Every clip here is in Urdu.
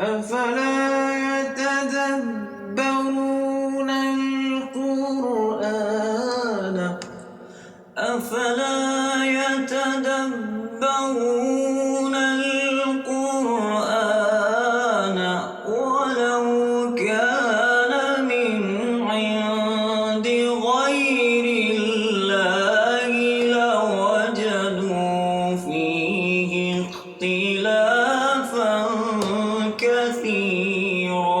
أفلا يتدبرون القرآن أفلا يتدبرون القرآن ولو كان من عند غير الله لوجدوا فيه اختلافا كثيرا.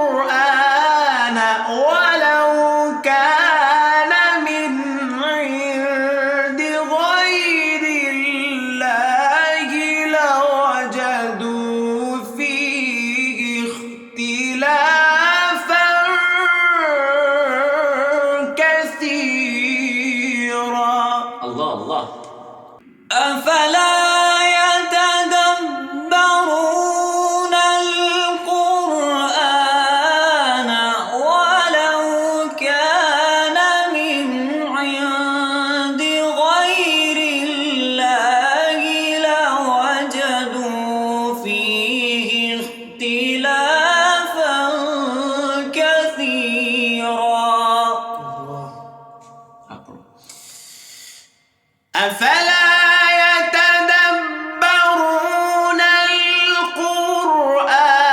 القرآن ولو كان من عند غير الله لوجدوا فيه اختلافا كثيرا. الله الله. أفلا يتدبرون القرآن ولو كان من عند غير الله لوجدوا فيه اختلافا كثيرا. أفلا يتدبرون القرآن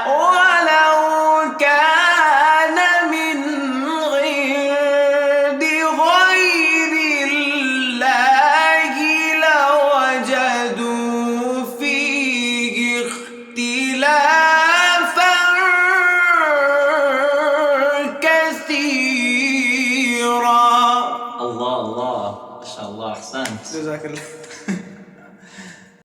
ولو كان من عند غير الله لوجدوا فيه اختلافا كثيرا. الله الله ما شاء الله أحسنت. جزاك الله.